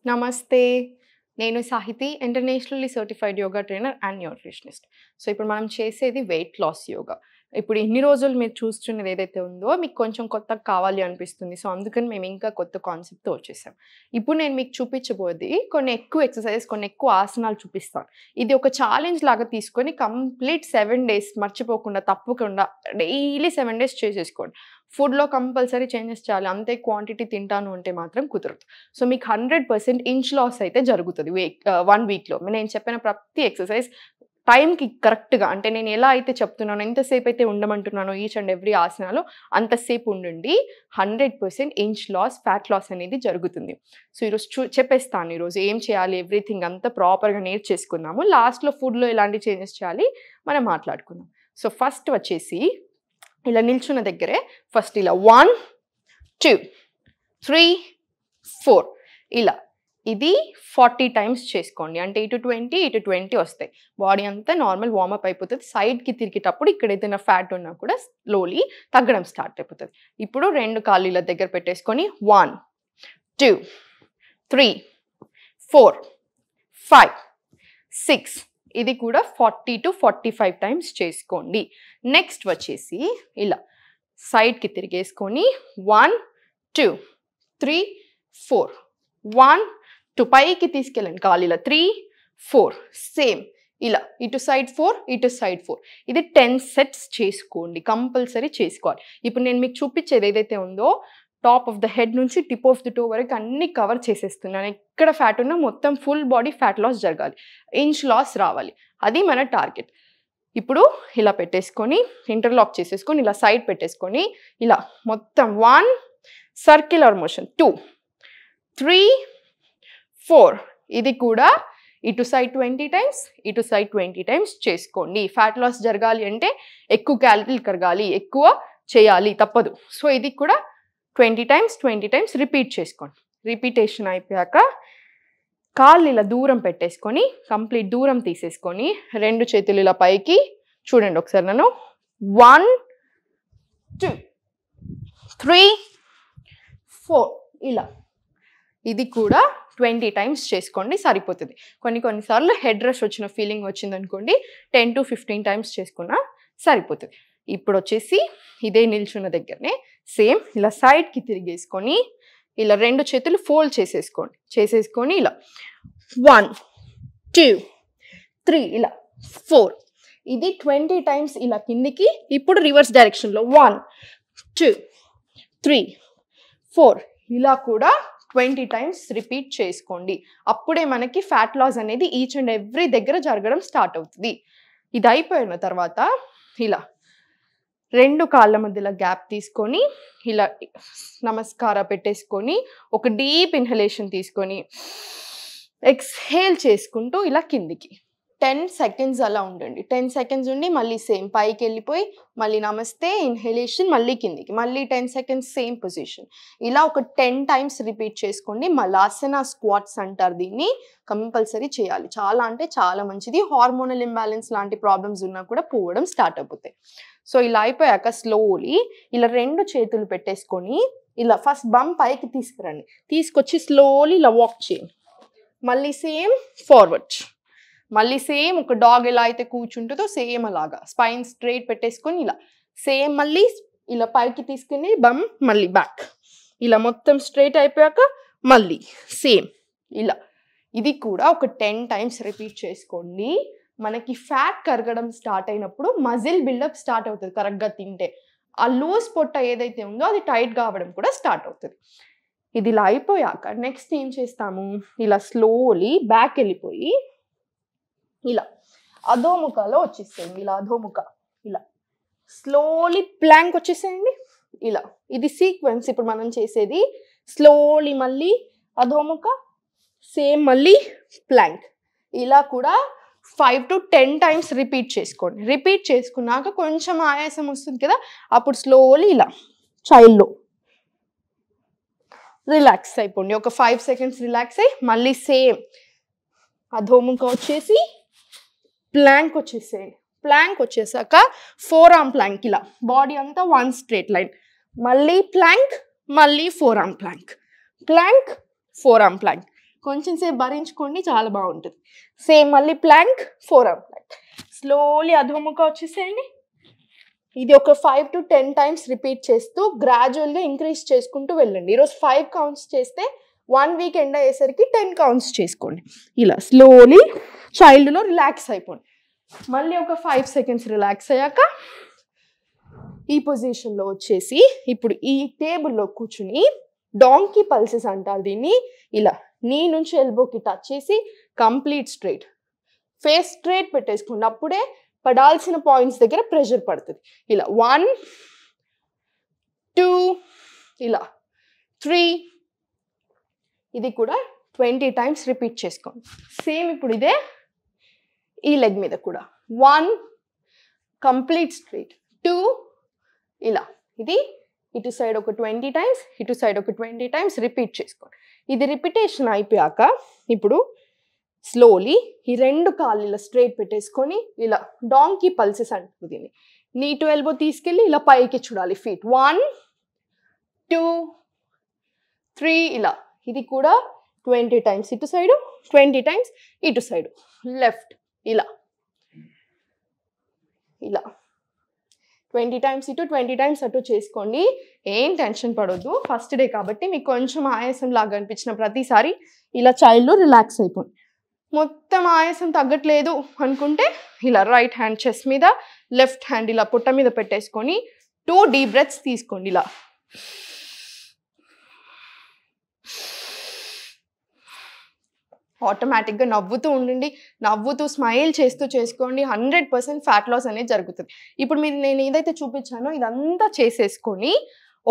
నమస్తే. నేను Sahithi, internationally certified yoga trainer and nutritionist. So, ఇప్పుడు మనం చేసేది వెయిట్ లాస్ యోగా. ఇప్పుడు ఇన్ని రోజులు మీరు చూస్తున్నది ఏదైతే ఉందో, మీకు కొంచెం కొత్తగా కావాలి అనిపిస్తుంది. సో, అందుకని మేము ఇంకా కొత్త కాన్సెప్ట్‌తో వచ్చేసాం. ఇప్పుడు నేను మీకు చూపించబోయేది కొన్ని ఎక్కువ ఎక్సర్‌సైజెస్, కొన్ని ఎక్కువ ఆసనాలు చూపిస్తాను. ఇది ఒక ఛాలెంజ్ లాగా తీసుకొని కంప్లీట్ 7 డేస్ మర్చిపోకుండా, తప్పకుండా డైలీ 7 డేస్ చేసేసుకోండి. ఫుడ్‌లో కంపల్సరీ చేంజెస్ చేయాలి. అంతే క్వాంటిటీ తింటాను అంటే మాత్రం కుదరదు. సో, మీకు 100% ఇంచ్ లాస్ అయితే జరుగుతది 1 వీక్‌లో. నేను చెప్పిన ప్రతి ఎక్సర్‌సైజ్ టైంకి కరెక్ట్‌గా అంటే నేను ఎలా అయితే చెప్తున్నానో, ఎంతసేపు అయితే ఉండమంటున్నానో ఈచ్ అండ్ ఎవ్రీ ఆసనాలో అంతసేపు ఉండండి. 100% ఇంచ్ లాస్, ఫ్యాట్ లాస్ అనేది జరుగుతుంది. సో, ఈరోజు చెప్పేస్తాను ఈరోజు ఏం చేయాలి, ఎవ్రీథింగ్ అంతా ప్రాపర్‌గా నేర్చేసుకుందాము. లాస్ట్‌లో ఫుడ్‌లో ఎలాంటి చేంజెస్ చేయాలి మనం మాట్లాడుకుందాం. సో, ఫస్ట్ వచ్చేసి ఇలా నిల్చున్న దగ్గరే ఫస్ట్ ఇలా 1, 2, 3, 4 ఇలా. ఇది 40 టైమ్స్ చేసుకోండి. అంటే ఇటు 20, ఇటు 20 వస్తాయి. బాడీ అంతా నార్మల్ వార్మప్ అయిపోతది. సైడ్‌కి తిరిగేటప్పుడు ఇక్కడ ఏదైనా ఫ్యాట్ ఉన్నా కూడా స్లోలీ తగ్గడం స్టార్ట్ అయిపోతది. ఇప్పుడు 2 కాళ్ళు ఇలా దగ్గర పెట్టేసుకొని 1, 2, 3, 4, 5, 6 ఇది కూడా 40-45 టైమ్స్ చేసుకోండి. నెక్స్ట్ వచ్చేసి ఇలా సైడ్‌కి తిరిగేసుకొని 1, 2, 3, 4 1, 2 పైకి తీసుకెళ్ళండి కాళ్ళు ఇలా 3, 4 సేమ్ ఇలా ఇటు సైడ్ 4, ఇటు సైడ్ 4 ఇది 10 సెట్స్ చేసుకోండి. కంపల్సరీ చేసుకోవాలి. ఇప్పుడు నేను మీకు చూపించేది ఏదైతే ఉందో టాప్ ఆఫ్ ద హెడ్ నుంచి టిప్ ఆఫ్ ది టో వరకు అన్ని కవర్ చేసేస్తున్నాను. ఎక్కడ ఫ్యాట్ ఉన్నా మొత్తం ఫుల్ బాడీ ఫ్యాట్ లాస్ జరగాలి. ఇంచ్ లాస్ రావాలి. అది మన టార్గెట్. ఇప్పుడు ఇలా పెట్టేసుకొని ఇంటర్లాక్ చేసేసుకొని ఇలా సైడ్ పెట్టేసుకొని ఇలా మొత్తం 1 సర్క్యులర్ మోషన్ 2, 3, 4 ఇది కూడా ఇటు సైడ్ 20 టైమ్స్, ఇటు సైడ్ 20 టైమ్స్ చేసుకోండి. ఫ్యాట్ లాస్ జరగాలి అంటే ఎక్కువ క్యాలరీలు కరగాలి, ఎక్కువ చేయాలి తప్పదు. సో, ఇది కూడా 20 టైమ్స్ రిపీట్ చేసుకోండి. రిపీటేషన్ అయిపోయాక కాళ్ళు ఇలా దూరం పెట్టేసుకొని కంప్లీట్ దూరం తీసేసుకొని 2 చేతులు ఇలా పైకి చూడండి ఒకసారి నన్ను 1, 2, 3, 4 ఇలా. ఇది కూడా 20 టైమ్స్ చేసుకోండి సరిపోతుంది. కొన్నిసార్లు హెడ్ రష్ వచ్చిన ఫీలింగ్ వచ్చిందనుకోండి 10-15 టైమ్స్ చేసుకున్నా సరిపోతుంది. ఇప్పుడు వచ్చేసి ఇదే నిల్చున్న దగ్గరనే సేమ్ ఇలా సైడ్‌కి తిరిగేసుకొని ఇలా 2 చేతులు ఫోల్డ్ చేసేసుకొని ఇలా 1, 2, 3 ఇలా 4 ఇది 20 టైమ్స్ ఇలా కిందికి. ఇప్పుడు రివర్స్ డైరెక్షన్లో 1, 2, 3, 4 ఇలా కూడా 20 టైమ్స్ రిపీట్ చేసుకోండి. అప్పుడే మనకి ఫ్యాట్ లాస్ అనేది ఈచ్ అండ్ ఎవ్రీ దగ్గర జరగడం స్టార్ట్ అవుతుంది. ఇది అయిపోయిన తర్వాత ఇలా 2 కాళ్ళ మధ్యలో గ్యాప్ తీసుకొని ఇలా నమస్కార పెట్టేసుకొని ఒక డీప్ ఇన్హలేషన్ తీసుకొని ఎక్స్హేల్ చేసుకుంటూ ఇలా కిందికి 10 సెకండ్స్ అలా ఉండండి. 10 సెకండ్స్ ఉండి మళ్ళీ సేమ్ పైకి వెళ్ళిపోయి మళ్ళీ నమస్తే ఇన్హలేషన్ మళ్ళీ కిందికి మళ్ళీ 10 సెకండ్స్ సేమ్ పొజిషన్. ఇలా ఒక 10 టైమ్స్ రిపీట్ చేసుకోండి. మలాసన స్క్వాట్స్ అంటారు దీన్ని. కంపల్సరీ చేయాలి. చాలా అంటే చాలా మంచిది. హార్మోనల్ ఇంబ్యాలెన్స్ లాంటి ప్రాబ్లమ్స్ ఉన్నా కూడా పోవడం స్టార్ట్ అయిపోతాయి. సో, ఇలా అయిపోయాక స్లోలీ ఇలా 2 చేతులు పెట్టేసుకొని ఇలా ఫస్ట్ బమ్ పైకి తీసుకురండి. తీసుకొచ్చి స్లోలీ ఇలా వాక్ చేయండి. మళ్ళీ సేమ్ ఫార్వర్డ్. మళ్ళీ సేమ్ ఒక డాగ్ ఎలా అయితే కూర్చుంటుందో సేమ్ అలాగా స్పైన్ స్ట్రైట్ పెట్టేసుకొని ఇలా సేమ్ మళ్ళీ ఇలా పైకి తీసుకుని బమ్ మళ్ళీ బ్యాక్ ఇలా మొత్తం స్ట్రైట్ అయిపోయాక మళ్ళీ సేమ్ ఇలా. ఇది కూడా ఒక 10 టైమ్స్ రిపీట్ చేసుకోండి. మనకి ఫ్యాట్ కరగడం స్టార్ట్ అయినప్పుడు మజిల్ బిల్డప్ స్టార్ట్ అవుతుంది కరెక్ట్గా తింటే. ఆ లూజ్ పొట్ట ఏదైతే ఉందో అది టైట్ కావడం కూడా స్టార్ట్ అవుతుంది. ఇది ఇలా అయిపోయాక నెక్స్ట్ ఏం చేస్తాము ఇలా స్లోలీ బ్యాక్ వెళ్ళిపోయి ఇలా అధోముఖలో వచ్చేసేయండి. ఇలా అధోముఖ ఇలా స్లోలీ ప్లాంక్ వచ్చేసేయండి ఇలా. ఇది సీక్వెన్స్ ఇప్పుడు మనం చేసేది. స్లోలీ మళ్ళీ అధోముఖ సేమ్ మళ్ళీ ప్లాంక్ ఇలా కూడా 5-10 టైమ్స్ రిపీట్ చేసుకోండి. రిపీట్ చేసుకున్నాక కొంచెం ఆయాసం వస్తుంది కదా అప్పుడు స్లోలీ ఇలా చైల్డ్లో రిలాక్స్ అయిపోండి. ఒక 5 సెకండ్స్ రిలాక్స్ అయ్యి మళ్ళీ సేమ్ అధోముఖ వచ్చేసి ప్లాంక్ వచ్చేసేయండి. ప్లాంక్ వచ్చేసాక 4 ఆర్మ్ ప్లాంక్ ఇలా బాడీ అంతా 1 స్ట్రేట్ లైన్. మళ్ళీ ప్లాంక్ మళ్ళీ 4 arm plank, plank 4 arm plank, కొంచెం సేపు భరించుకోండి, చాలా బాగుంటుంది. సేమ్ మళ్ళీ plank, four arm plank. Slowly అధోముఖ వచ్చేసేయండి. ఇది ఒక 5 to 10 టైమ్స్ రిపీట్ చేస్తూ గ్రాడ్యువల్గా ఇంక్రీజ్ చేసుకుంటూ వెళ్ళండి. ఈరోజు 5 కౌంట్స్ చేస్తే 1 వీక్ ఎండ్ అయ్యేసరికి 10 కౌంట్స్ చేసుకోండి. ఇలా స్లోలీ చైల్డ్లో రిలాక్స్ అయిపోండి. మళ్ళీ ఒక 5 సెకండ్స్ రిలాక్స్ అయ్యాక ఈ పొజిషన్లో వచ్చేసి ఇప్పుడు ఈ టేబుల్లో కూర్చుని డాంకీ పల్సెస్ అంటారు దీన్ని. ఇలా నీ నుంచి ఎల్బోకి టచ్ చేసి కంప్లీట్ స్ట్రైట్, ఫేస్ స్ట్రైట్ పెట్టేసుకోండి. అప్పుడే పడాల్సిన పాయింట్స్ దగ్గర ప్రెషర్ పడుతుంది. ఇలా 1 2 ఇలా 3, ఇది కూడా 20 టైమ్స్ రిపీట్ చేసుకోండి. సేమ్ ఇప్పుడు ఇదే ఈ లెగ్ మీద కూడా 1 కంప్లీట్ స్ట్రైట్, 2 ఇలా, ఇది ఇటు సైడ్ ఒక 20 టైమ్స్, ఇటు సైడ్ ఒక 20 టైమ్స్ రిపీట్ చేసుకోండి. ఇది రిపిటేషన్ అయిపోయాక ఇప్పుడు స్లోలీ ఈ 2 కాళ్ళు ఇలా స్ట్రైట్ పెట్టేసుకొని ఇలా డాంకీ పల్సెస్ అంటుంది దీన్ని. నీ టు ఎల్బో తీసుకెళ్ళి ఇలా పైకి చూడాలి ఫీట్. 1 2 3 ఇలా, ఇది కూడా 20 టైమ్స్ ఇటు సైడు, 20 టైమ్స్ ఇటు సైడు, లెఫ్ట్ ఇలా ఇలా 20 టైమ్స్ ఇటు 20 టైమ్స్ అటు చేసుకోండి. ఏం టెన్షన్ పడొద్దు, ఫస్ట్ డే కాబట్టి మీకు కొంచెం ఆయాసం లాగా అనిపించిన ప్రతిసారి ఇలా చైల్డ్లో రిలాక్స్ అయిపోండి. మొత్తం ఆయాసం తగ్గట్లేదు అనుకుంటే ఇలా రైట్ హ్యాండ్ చెస్ట్ మీద, లెఫ్ట్ హ్యాండ్ ఇలా పుట్ట మీద పెట్టేసుకొని 2 డీప్ బ్రెత్స్ తీసుకోండి. ఇలా ఆటోమేటిక్గా నవ్వుతూ ఉండండి, నవ్వుతూ స్మైల్ చేస్తూ చేసుకోండి. 100% ఫ్యాట్ లాస్ అనేది జరుగుతుంది. ఇప్పుడు మీరు నేను ఏదైతే చూపించానో ఇదంతా చేసేసుకొని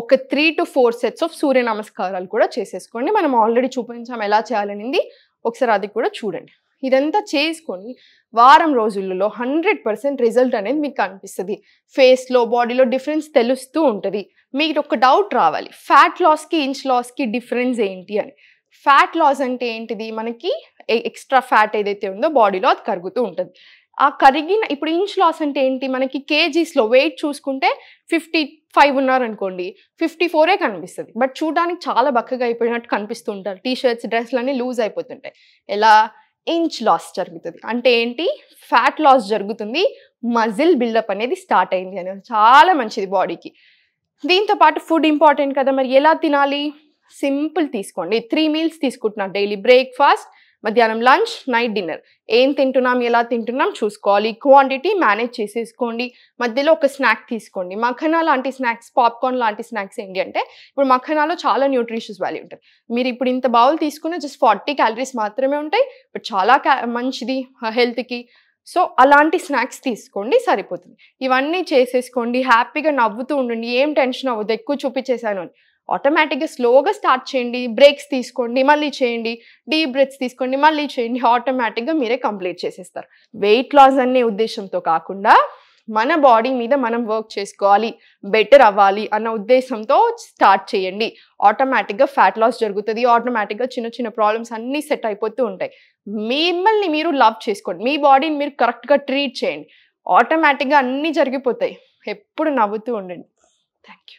ఒక 3 to 4 సెట్స్ ఆఫ్ సూర్య నమస్కారాలు కూడా చేసేసుకోండి. మనం ఆల్రెడీ చూపించాం ఎలా చేయాలనింది, ఒకసారి అది కూడా చూడండి. ఇదంతా చేసుకొని వారం రోజులలో 100% రిజల్ట్ అనేది మీకు కనిపిస్తుంది. ఫేస్లో, బాడీలో డిఫరెన్స్ తెలుస్తూ ఉంటుంది. మీకు ఒక డౌట్ రావాలి, ఫ్యాట్ లాస్కి ఇంచ్ లాస్కి డిఫరెన్స్ ఏంటి అని. ఫ్యాట్ లాస్ అంటే ఏంటిది, మనకి ఎక్స్ట్రా ఫ్యాట్ ఏదైతే ఉందో బాడీలో అది కరుగుతూ ఉంటుంది. ఆ కరిగిన ఇప్పుడు ఇంచ్ లాస్ అంటే ఏంటి, మనకి కేజీస్లో వెయిట్ చూసుకుంటే 55 ఉన్నారనుకోండి 54 కనిపిస్తుంది. బట్ చూడడానికి చాలా బక్కగా అయిపోయినట్టు కనిపిస్తూ ఉంటారు. టీషర్ట్స్, డ్రెస్లు అన్నీ లూజ్ అయిపోతుంటాయి. ఎలా ఇంచ్ లాస్ జరుగుతుంది అంటే ఏంటి, ఫ్యాట్ లాస్ జరుగుతుంది, మజిల్ బిల్డప్ అనేది స్టార్ట్ అయింది అనేది. చాలా మంచిది బాడీకి. దీంతో పాటు ఫుడ్ ఇంపార్టెంట్ కదా, మరి ఎలా తినాలి, సింపుల్ తీసుకోండి. 3 మీల్స్ తీసుకుంటున్నాం డైలీ, బ్రేక్ఫాస్ట్, మధ్యాహ్నం లంచ్, నైట్ డిన్నర్. ఏం తింటున్నాం, ఎలా తింటున్నాం చూసుకోవాలి. క్వాంటిటీ మేనేజ్ చేసేసుకోండి. మధ్యలో ఒక స్నాక్ తీసుకోండి. మఖనా లాంటి స్నాక్స్, పాప్కార్న్ లాంటి స్నాక్స్ ఏంటి అంటే, ఇప్పుడు మఖనాలో చాలా న్యూట్రిషియస్ వాల్యూ ఉంటుంది. మీరు ఇప్పుడు ఇంత బౌల్ తీసుకున్న జస్ట్ 40 క్యాలరీస్ మాత్రమే ఉంటాయి, బట్ చాలా మంచిది హెల్త్కి. సో అలాంటి స్నాక్స్ తీసుకోండి, సరిపోతుంది. ఇవన్నీ చేసేసుకోండి, హ్యాపీగా నవ్వుతూ ఉండండి. ఏం టెన్షన్ అవ్వద్దు ఎక్కువ చూపించేశాను అని. ఆటోమేటిక్గా స్లోగా స్టార్ట్ చేయండి, బ్రేక్స్ తీసుకోండి, మళ్ళీ చేయండి, డీప్ బ్రెత్స్ తీసుకోండి, మళ్ళీ చేయండి. ఆటోమేటిక్గా మీరే కంప్లీట్ చేసేస్తారు. వెయిట్ లాస్ అనే ఉద్దేశంతో కాకుండా మన బాడీ మీద మనం వర్క్ చేసుకోవాలి, బెటర్ అవ్వాలి అన్న ఉద్దేశంతో స్టార్ట్ చేయండి. ఆటోమేటిక్గా ఫ్యాట్ లాస్ జరుగుతుంది. ఆటోమేటిక్గా చిన్న చిన్న ప్రాబ్లమ్స్ అన్నీ సెట్ అయిపోతూ ఉంటాయి. మిమ్మల్ని మీరు లవ్ చేసుకోండి, మీ బాడీని మీరు కరెక్ట్గా ట్రీట్ చేయండి. ఆటోమేటిక్గా అన్నీ జరిగిపోతాయి. ఎప్పుడు నవ్వుతూ ఉండండి. Thank you.